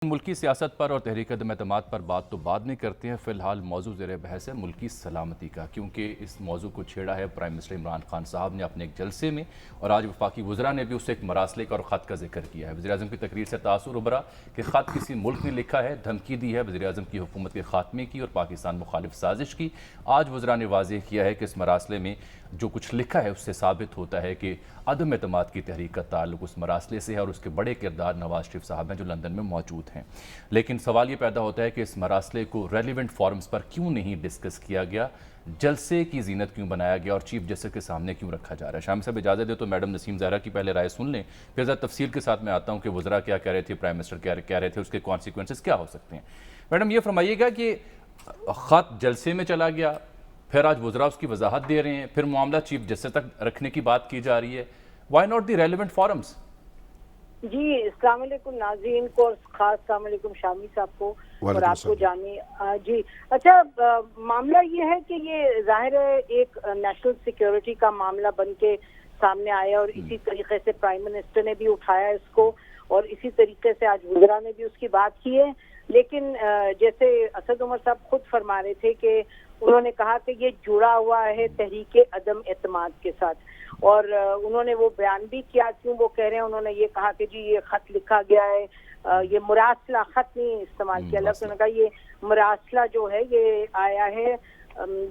ملکی سیاست پر اور تحریک عدم اعتماد پر بات تو بعد میں کرتے ہیں، فی الحال موضوع زیر بحث ہے ملکی سلامتی کا، کیونکہ اس موضوع کو چھیڑا ہے پرائم منسٹر عمران خان صاحب نے اپنے ایک جلسے میں، اور آج وفاقی وزراء نے بھی اسے ایک مراسلے کا اور خط کا ذکر کیا ہے۔ وزیر اعظم کی تقریر سے تاثر ابھرا کہ خط کسی ملک نے لکھا ہے، دھمکی دی ہے وزیر اعظم کی حکومت کے خاتمے کی اور پاکستان مخالف سازش کی۔ آج وزراء نے واضح کیا ہے کہ اس مراسلے میں جو کچھ لکھا ہے اس سے ثابت ہوتا ہے کہ عدم اعتماد کی تحریک کا تعلق اس مراسلے سے ہے، اور اس کے بڑے کردار نواز شریف صاحب ہیں جو لندن میں موجود ہیں۔ لیکن سوال یہ پیدا ہوتا ہے کہ اس مراسلے کو ریلیونٹ فورمز پر کیوں نہیں ڈسکس کیا گیا، جلسے کی زینت کیوں بنایا گیا اور چیف جسٹس کے سامنے کیوں رکھا جا رہا ہے۔ شام صاحب اجازت دے تو میڈم نسیم زہرا کی پہلے رائے سن لیں، پھر ذرا تفصیل کے ساتھ میں آتا ہوں کہ وزراء کیا کہہ رہے تھے، پرائم منسٹر کیا کہہ رہے تھے، اس کے کانسیکوینسز کیا ہو سکتے ہیں۔ میڈم یہ فرمائیے گا کہ خط جلسے میں چلا گیا، پھر آج وزراء اس کی وضاحت دے رہے ہیں، پھر معاملہ چیف جسٹس تک رکھنے کی بات کی جا رہی ہے، why not the relevant forums? جی السلام علیکم ناظرین کو، اور خاص السلام علیکم شامی صاحب کو اور آپ کو جانی۔ جی اچھا، معاملہ یہ ہے کہ یہ ظاہر ہے ایک نیشنل سیکیورٹی کا معاملہ بن کے سامنے آیا، اور اسی طریقے سے پرائم منسٹر نے بھی اٹھایا اس کو، اور اسی طریقے سے آج وزراء نے بھی اس کی بات کی ہے۔ لیکن جیسے اسد عمر صاحب خود فرما رہے تھے کہ انہوں نے کہا کہ یہ جڑا ہوا ہے تحریک عدم اعتماد کے ساتھ، اور انہوں نے وہ بیان بھی کیا کیوں وہ کہہ رہے ہیں۔ انہوں نے یہ کہا کہ جی یہ خط لکھا گیا ہے، یہ مراسلہ، خط نہیں استعمال کیا لفظ، انہوں نے کہا یہ مراسلہ جو ہے یہ آیا ہے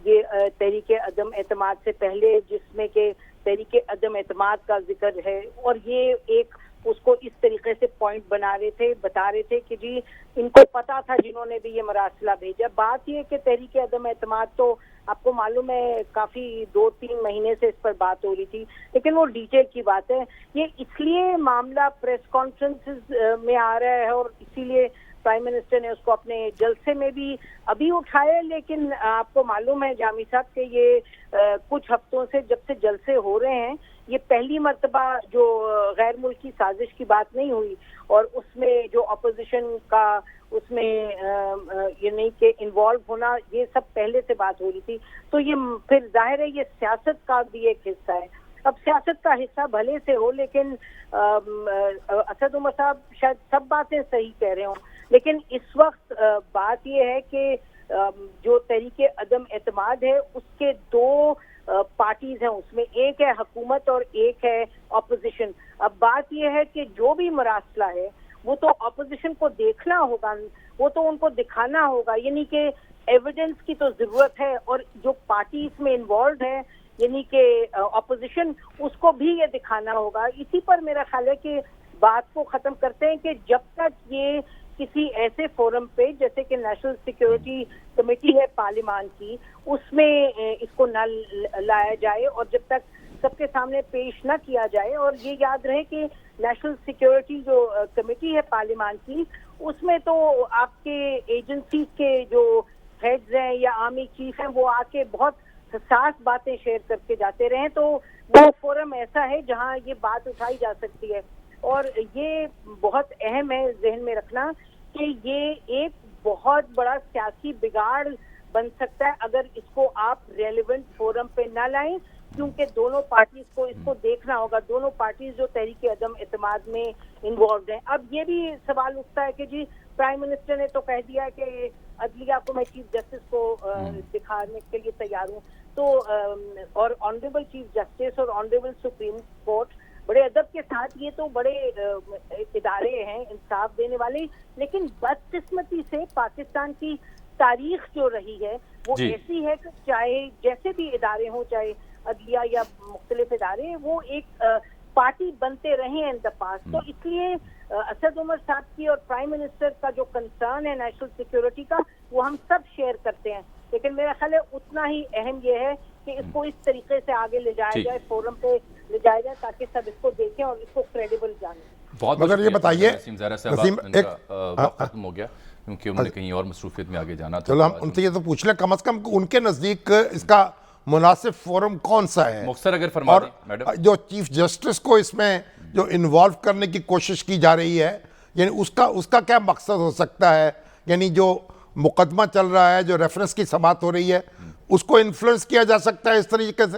یہ تحریک عدم اعتماد سے پہلے، جس میں کہ تحریک عدم اعتماد کا ذکر ہے، اور یہ ایک اس کو اس طریقے سے پوائنٹ بنا رہے تھے، بتا رہے تھے کہ جی ان کو پتا تھا جنہوں نے بھی یہ مراسلہ بھیجا۔ بات یہ کہ تحریک عدم اعتماد تو آپ کو معلوم ہے کافی 2-3 مہینے سے اس پر بات ہو رہی تھی، لیکن وہ ڈیٹیل کی بات ہے۔ یہ اس لیے معاملہ پریس کانفرنسز میں آ رہا ہے، اور اسی لیے پرائم منسٹر نے اس کو اپنے جلسے میں بھی ابھی اٹھایا، لیکن آپ کو معلوم ہے جامی صاحب کہ یہ کچھ ہفتوں سے جب سے جلسے ہو رہے ہیں، یہ پہلی مرتبہ جو غیر ملکی سازش کی بات نہیں ہوئی، اور اس میں جو اپوزیشن کا اس میں یہ نہیں کہ انوالو ہونا، یہ سب پہلے سے بات ہو رہی تھی۔ تو یہ پھر ظاہر ہے یہ سیاست کا بھی ایک حصہ ہے۔ اب سیاست کا حصہ بھلے سے ہو، لیکن اسد عمر صاحب شاید سب باتیں صحیح کہہ رہے ہوں، لیکن اس وقت بات یہ ہے کہ جو تحریک عدم اعتماد ہے اس کے دو پارٹیز ہیں، اس میں ایک ہے حکومت اور ایک ہے اپوزیشن۔ اب بات یہ ہے کہ جو بھی مراسلہ ہے وہ تو اپوزیشن کو دیکھنا ہوگا، وہ تو ان کو دکھانا ہوگا، یعنی کہ ایویڈنس کی تو ضرورت ہے، اور جو پارٹی اس میں انوالوڈ ہے یعنی کہ اپوزیشن، اس کو بھی یہ دکھانا ہوگا۔ اسی پر میرا خیال ہے کہ بات کو ختم کرتے ہیں کہ جب تک یہ کسی ایسے فورم پہ جیسے کہ نیشنل سیکیورٹی کمیٹی ہے پارلیمان کی، اس میں اس کو نہ لایا جائے، اور جب تک سب کے سامنے پیش نہ کیا جائے، اور یہ یاد رہے کہ نیشنل سیکیورٹی جو کمیٹی ہے پارلیمان کی، اس میں تو آپ کے ایجنسیز کے جو ہیڈز ہیں یا آرمی چیف ہیں وہ آ کے بہت حساس باتیں شیئر کر کے جاتے رہے، تو وہ فورم ایسا ہے جہاں یہ بات اٹھائی جا سکتی ہے۔ اور یہ بہت اہم ہے ذہن میں رکھنا کہ یہ ایک بہت بڑا سیاسی بگاڑ بن سکتا ہے اگر اس کو آپ ریلیونٹ فورم پہ نہ لائیں، کیونکہ دونوں پارٹیز کو اس کو دیکھنا ہوگا، دونوں پارٹیز جو تحریک عدم اعتماد میں انوالوڈ ہیں۔ اب یہ بھی سوال اٹھتا ہے کہ جی پرائم منسٹر نے تو کہہ دیا کہ عدلیہ کو میں چیف جسٹس کو دکھانے کے لیے تیار ہوں، تو اور آنریبل چیف جسٹس اور آنریبل سپریم کورٹ بڑے ادب کے ساتھ، یہ تو بڑے ادارے ہیں انصاف دینے والے، لیکن بدقسمتی سے پاکستان کی تاریخ جو رہی ہے وہ ایسی ہے کہ چاہے جیسے بھی ادارے ہوں، چاہے عدلیہ یا مختلف ادارے، وہ ایک پارٹی بنتے رہے ہیں ان دا پاسٹ۔ تو اس لیے اسد عمر صاحب کی اور پرائم منسٹر کا جو کنسرن ہے نیشنل سیکیورٹی کا، وہ ہم سب شیئر کرتے ہیں، لیکن میرا خیال ہے اتنا ہی اہم یہ ہے کہ اس کو اس طریقے سے آگے لے جایا جائے، فورم پہ لے جایا جائے، تاکہ سب اس کو دیکھیں اور اس کو کریڈیبل جانیں۔ مگر یہ بتائیے ختم ہو گیا کیونکہ انہوں نے کہیں اور مصروفیت میں آگے جانا تھا۔ چلو ہم ان سے یہ تو پوچھ لیں کم از کم ان کے نزدیک اس کا مناسب فورم کون سا ہے، مختصر اگر فرما دیں میڈم۔ جو چیف جسٹس کو اس میں جو انوالو کرنے کی کوشش کی جا رہی ہے، یعنی اس کا کیا مقصد ہو سکتا ہے؟ یعنی جو مقدمہ چل رہا ہے، جو ریفرنس کی سماعت ہو رہی ہے، اس کو انفلوئنس کیا جا سکتا ہے اس طریقے سے؟